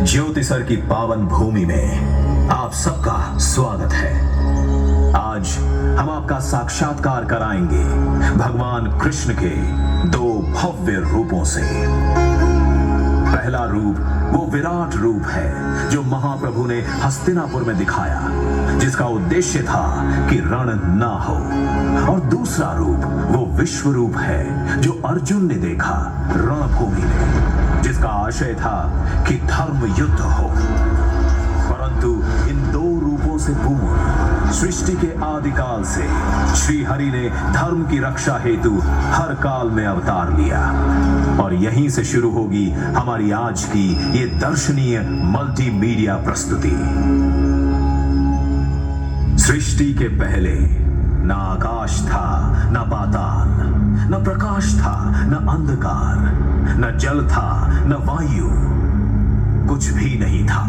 ज्योतिसर की पावन भूमि में आप सबका स्वागत है। आज हम आपका साक्षात्कार कराएंगे भगवान कृष्ण के दो भव्य रूपों से। पहला रूप वो विराट रूप है जो महाप्रभु ने हस्तिनापुर में दिखाया, जिसका उद्देश्य था कि रण ना हो। और दूसरा रूप वो विश्व रूप है जो अर्जुन ने देखा रणभूमि में, जिसका आशय था कि धर्म युद्ध हो। परंतु इन दो रूपों से पूर्ण सृष्टि के आदिकाल से श्री हरि ने धर्म की रक्षा हेतु हर काल में अवतार लिया। और यहीं से शुरू होगी हमारी आज की ये दर्शनीय मल्टीमीडिया प्रस्तुति। सृष्टि के पहले न आकाश था, न पाताल, न प्रकाश था, न अंधकार, न जल था, न वायु, कुछ भी नहीं था।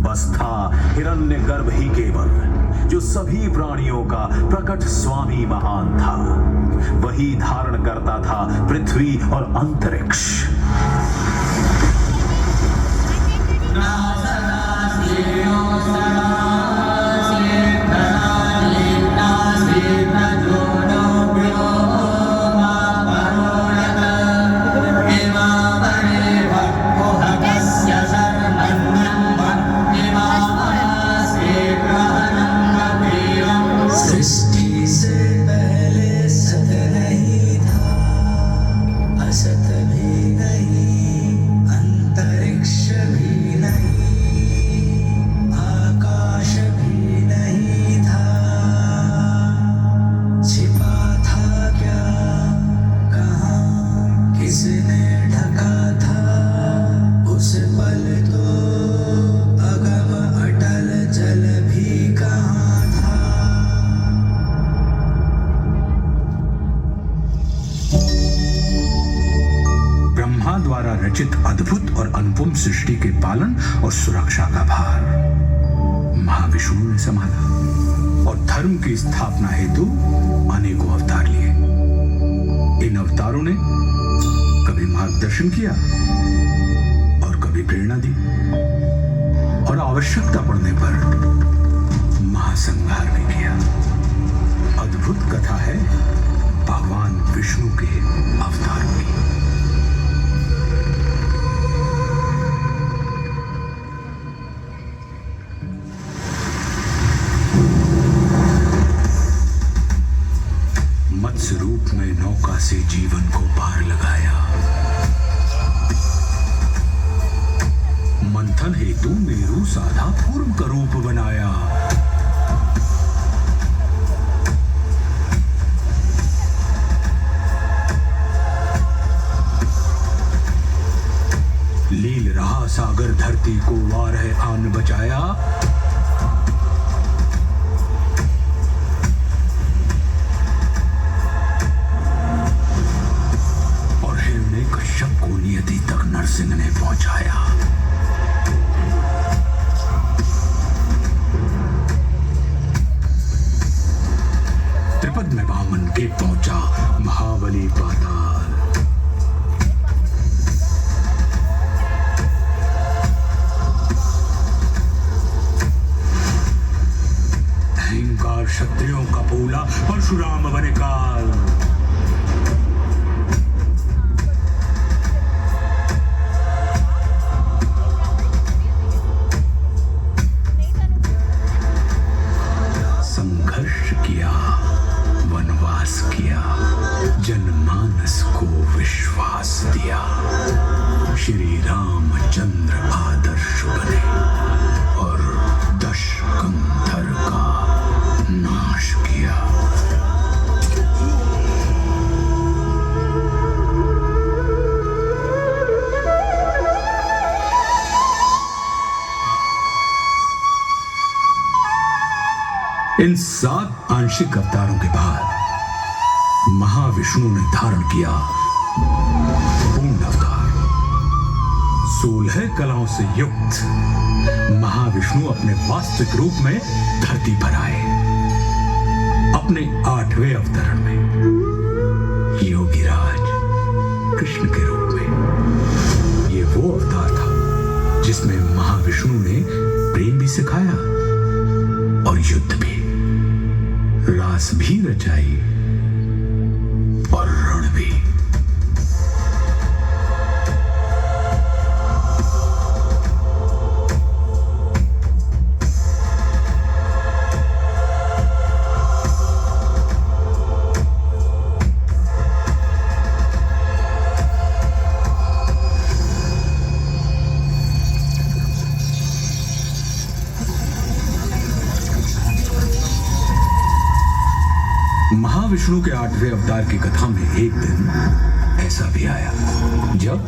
बस था हिरण्यगर्भ ही केवल, जो सभी प्राणियों का प्रकट स्वामी महान था। वही धारण करता था पृथ्वी और अंतरिक्ष। द्वारा रचित अद्भुत और अनुपम सृष्टि के पालन और सुरक्षा का भार महाविष्णु ने संभाला और धर्म की स्थापना हेतु अनेकों अवतार लिए। इन अवतारों ने कभी मार्गदर्शन किया और कभी प्रेरणा दी, और आवश्यकता पड़ने पर महासंहार भी किया। अद्भुत कथा है भगवान विष्णु के अवतारों की। मत्स्य रूप में नौका से जीवन को पार लगाया, मंथन हेतु मेरु साधा पूर्व का रूप बनाया। लील रहा सागर धरती को वार है आन बचाया। कश्यप को नियति तक नरसिंह ने पहुंचाया। त्रिपद में वामन के पहुंचा महाबली पाताल। अहंकार क्षत्रियों का बोला परशुराम बने काल। संघर्ष किया, वनवास किया, जनमानस को विश्वास दिया। श्री रामचंद्र आदर्श बने और दशकंधर का नाश किया। इन 7 आंशिक अवतारों के बाद महाविष्णु ने धारण किया पूर्ण अवतार। 16 कलाओं से युक्त महाविष्णु अपने वास्तविक रूप में धरती पर आए। अपने 8वें अवतरण में योगीराज कृष्ण के रूप में। ये वो अवतार था जिसमें महाविष्णु ने प्रेम भी सिखाया और युद्ध भी, रास भी रचाई और रण भी। महाविष्णु के 8वें अवतार की कथा में एक दिन ऐसा भी आया जब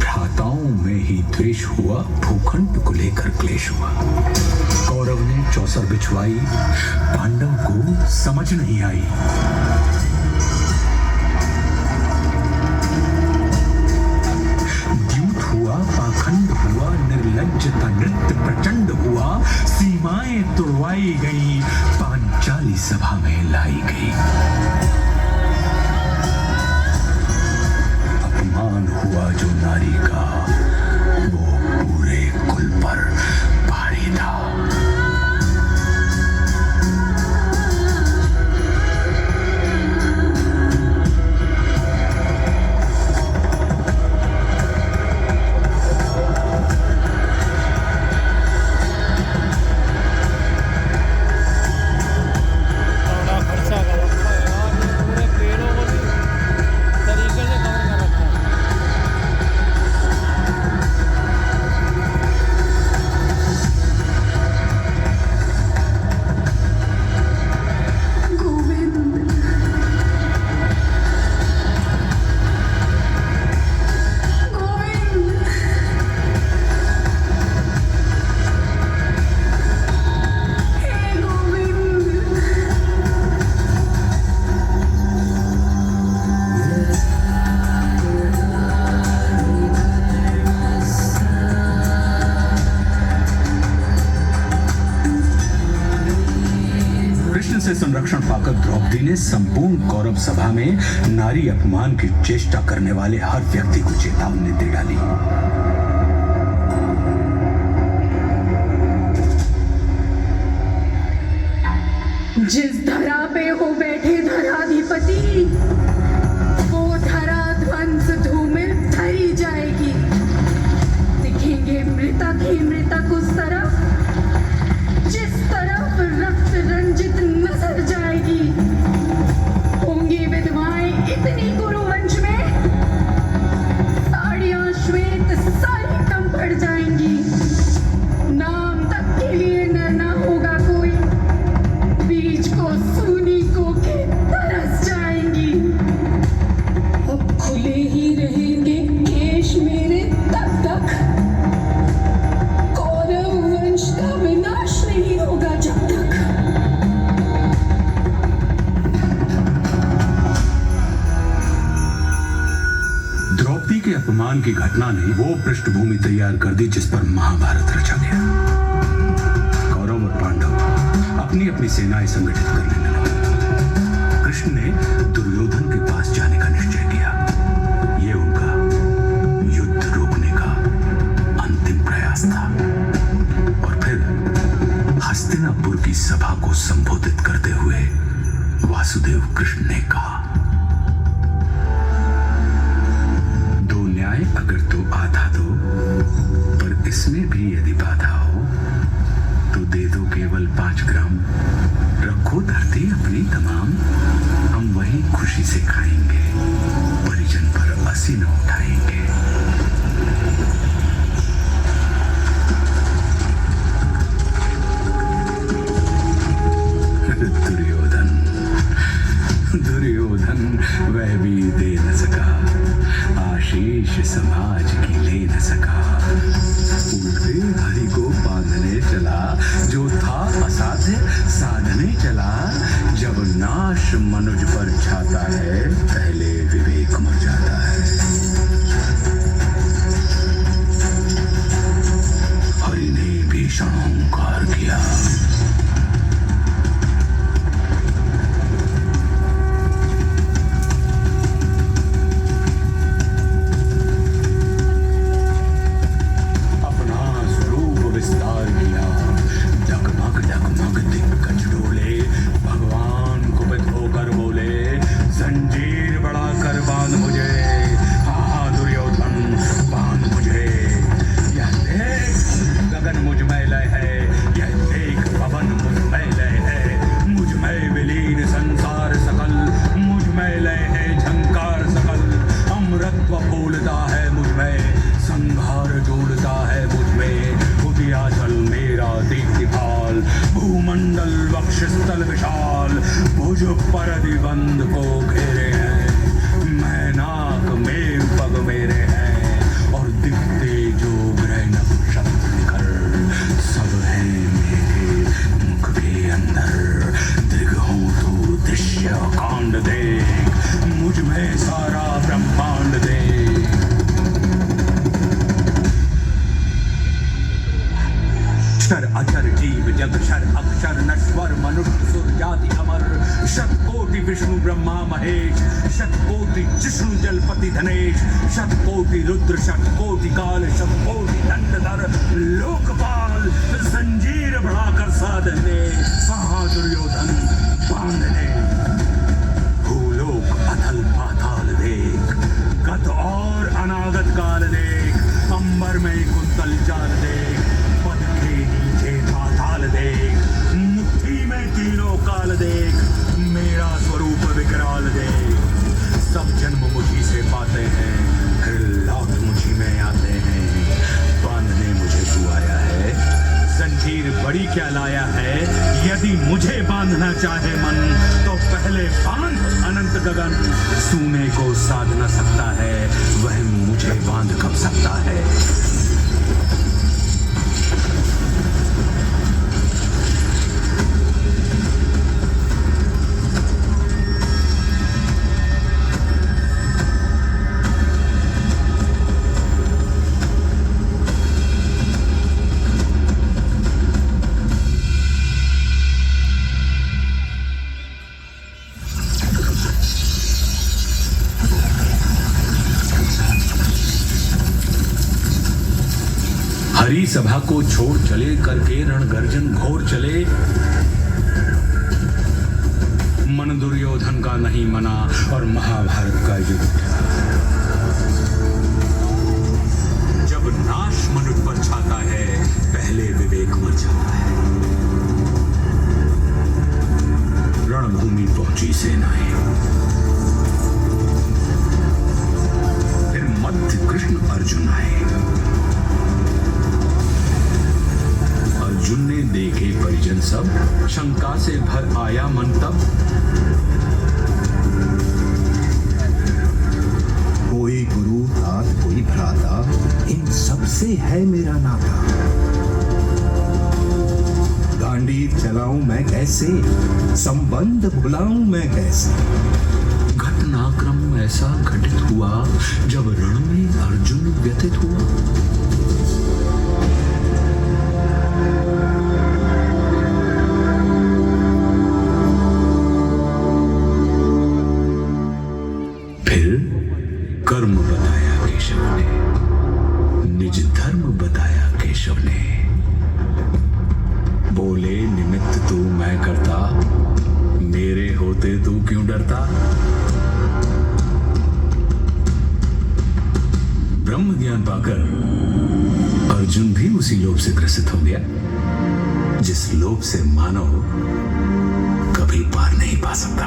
भ्राताओं में ही द्वेष हुआ, भूखंड को लेकर क्लेश हुआ। कौरव ने चौसर बिछवाई, पांडव को समझ नहीं आई। द्यूत हुआ, पाखंड हुआ, निर्लज्जता नृत्य प्रचंड हुआ, सीमाएं तोड़वाई गई, पांचाली सभा में लाई गई। अपमान हुआ जो नारी का, वो पूरे कुल पर भारी था। से संरक्षण पाकर द्रौपदी ने संपूर्ण कौरव सभा में नारी अपमान की चेष्टा करने वाले हर व्यक्ति को चेतावनी दे डाली। जिस धरा पे हो बैठे धराधिपति, वो धरा ध्वंस धूमिल धरी जाएगी। दिखेंगे मृतक ही मृतक उस तरफ जिस तरफ रक्त रंजित नजर जाएगी। होंगी विधवाएं इतनी गुरुवंश में, साड़ियां श्वेत सारी कम पड़ जाएंगी। नाम तक के लिए नर ना होगा कोई, बीज को सूनी को के तरस जाएंगी। अब खुले ही रहेंगे केश मेरे तब तक, कौरव वंश का विनाश नहीं होगा जब तक। द्रौपदी के अपमान की घटना ने वो पृष्ठभूमि तैयार कर दी जिस पर महाभारत रचा गया। कौरव और पांडव अपनी अपनी सेनाएं संगठित करने में लगे। कृष्ण ने दुर्योधन के पास जाने का निश्चय किया। ये उनका युद्ध रोकने का अंतिम प्रयास था। और फिर हस्तिनापुर की सभा को संबोधित करते हुए वासुदेव कृष्ण ने कहा, दो न्याय अगर तो आधा दो, पर इसमें भी यदि बाधा हो तो दे दो केवल 5 ग्राम। रखो धरती अपनी तमाम, हम वही खुशी से खाएंगे, परिजन पर असी न उठाएंगे। दुर्योधन वह भी दे न सका, आशीष समाज की ले न सका। उल्टे हरि को बांधने चला, जो था असाध्य साधने चला। जब नाश मनुज पर छाता है, पहले विवेक मर जाता है। हरि ने भीषण हुंकार किया। मंडल वक्षस्थल विशाल, भुज परदिबंध को घेरे हैं, मैनाक में पग मेरे हैं, और दिखते जो ग्रह नक्षत्र निखर, सब है मेरे मुख के अंदर। दृग हो तो दृश्य कांड देख, मुझ में सारा ब्रह्मांड देख। क्षर अक्षर जीव जग क्षर अक्षर नश्वर, मनुष्य सुर जाति अमर, शतकोटि विष्णु ब्रह्मा महेश, शतकोटि जिष्णु जलपति धनेश, शतकोटि रुद्र शतकोटि काल, शतकोटि दंडधर लोकपाल, जंजीर बढ़ाकर साधने, कहाँ दुर्योधन बांधने। भूलोक अथल पाताल देख, गत और अनागत काल देख, अंबर में कुंतल जाल देख, पद के नीचे पाताल देख, मुट्ठी में तीनों काल देख, मेरा स्वरूप विकराल देख। सब जन्म मुझी से पाते हैं, फिर लौट मुझी में आते हैं, बांधने मुझे तू आया है, जंजीर बड़ी क्या लाया है। यदि मुझे बांधना चाहे मन, तो पहले बांध अनंत गगन। सूने को साध न सकता है, वह मुझे बांध कब सकता है। हरी सभा को छोड़ चले, करके रणगर्जन घोर चले, मन दुर्योधन का नहीं मना, और महाभारत का युद्ध। जब नाश मनुष्य पर छाता है, पहले विवेक मर जाता है। रणभूमि पहुंची सेनाएं, फिर मध्य कृष्ण अर्जुन आए। अर्जुन ने देखे परिजन सब, शंका से भर आया मन तब। कोई गुरु था कोई भ्राता, इन सबसे है मेरा नाता। गांडीव चलाऊं मैं कैसे, संबंध भुलाऊं मैं कैसे। घटनाक्रम ऐसा घटित हुआ, जब रण में अर्जुन व्यथित हुआ। कर्म बताया केशव ने, निज धर्म बताया केशव ने। बोले निमित्त तू मैं करता, मेरे होते तू क्यों डरता। ब्रह्म ज्ञान पाकर अर्जुन भी उसी लोभ से ग्रसित हो गया, जिस लोभ से मानव कभी पार नहीं पा सकता।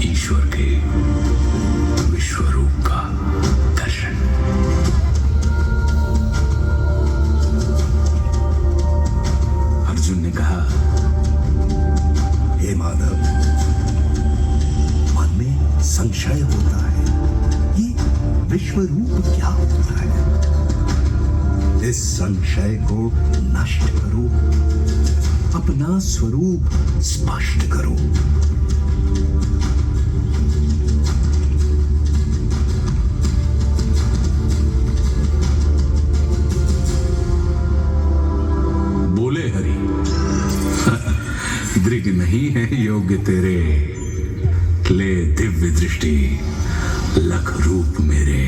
ईश्वर के विश्वरूप का दर्शन। अर्जुन ने कहा, हे माधव, मन में संशय होता है, ये विश्वरूप क्या होता है। इस संशय को नष्ट करो, अपना स्वरूप स्पष्ट करो। दृग नहीं है योग्य तेरे, ले दिव्य दृष्टि लख रूप मेरे।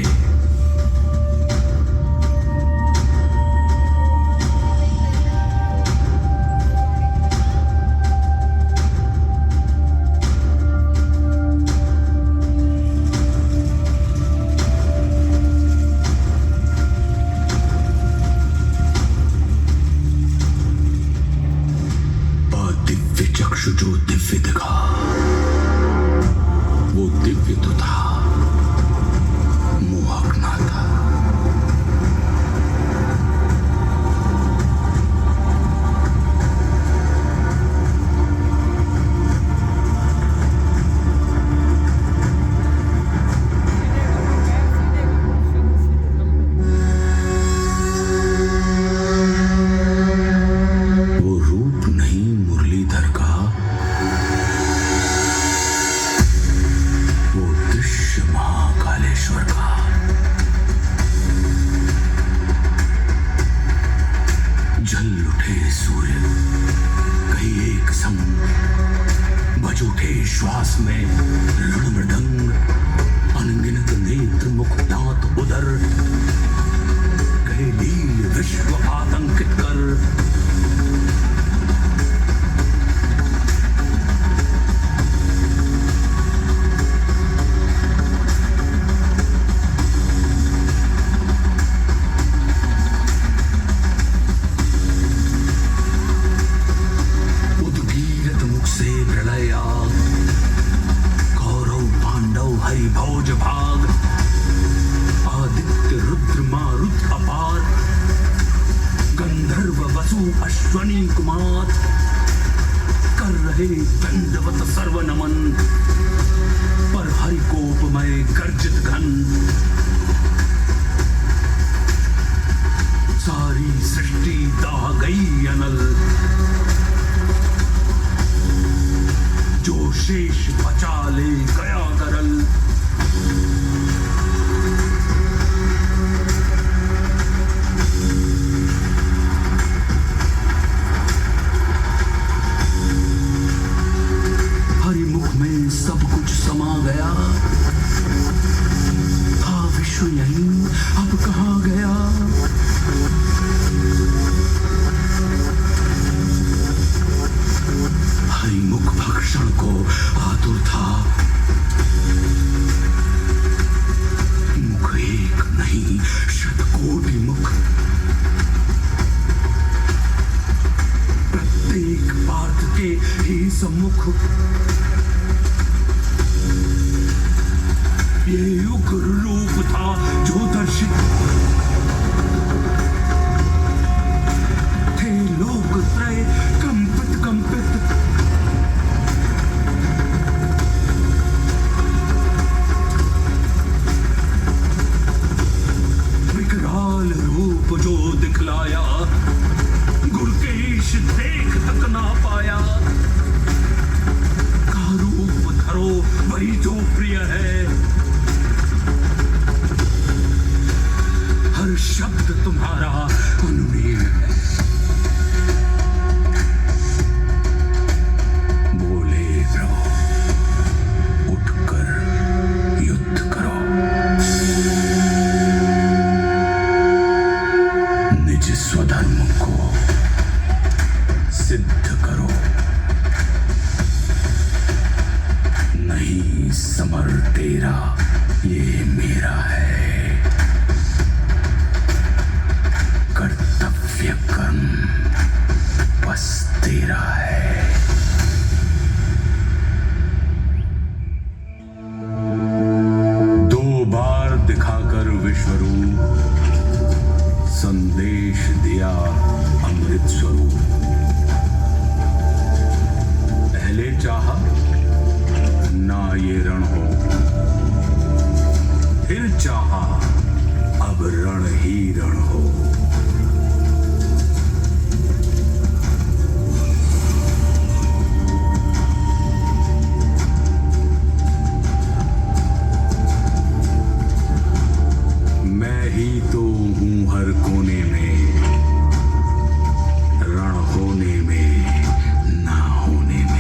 चक्षु जो दिव्य दिखा, वो दिव्य तो था, मोहक ना था। हरिभोज भाग, आदित्य रुद्र मारुत अपार, गंधर्व वसु अश्वनी कुमार, कर रहे दंडवत सर्व नमन, पर हरिकोपमय गर्जित घन। सारी सृष्टि दाह गई अनल, जो शेष बचा ले गया करल। हरिमुख में सब कुछ समा गया, था विश्व यहीं अब कहाँ गया। हरिमुख भक्षण को आतुर था, मुख एक नहीं शतकोटि मुख, प्रत्येक पार्थ के ही सम्मुख। ये उग्र रूप था जो दर्शित, थे लोक त्रय कंपित कंपित। विकराल रूप जो दिखलाया, गुरकेश देख तक ना पाया। का रूप धरो वही जो प्रिय है, हर शब्द तुम्हारा अनुमेय है। बोले प्रभु उठकर युद्ध करो, निज स्वधर्म को सिद्ध करो। नहीं समर तेरा ये मेरा है, कर्तव्य कर्म बस तेरा है। दो बार दिखाकर विश्वरूप, संदेश दिया अमृत स्वरूप। पहले चाहा ना ये रण हो, फिर चाहा अब रण ही रण हो। मैं ही तो हूं हर कोने में, रण होने में ना होने में।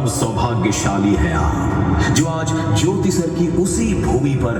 सौभाग्यशाली है आप जो आज ज्योतिसर की उसी भूमि पर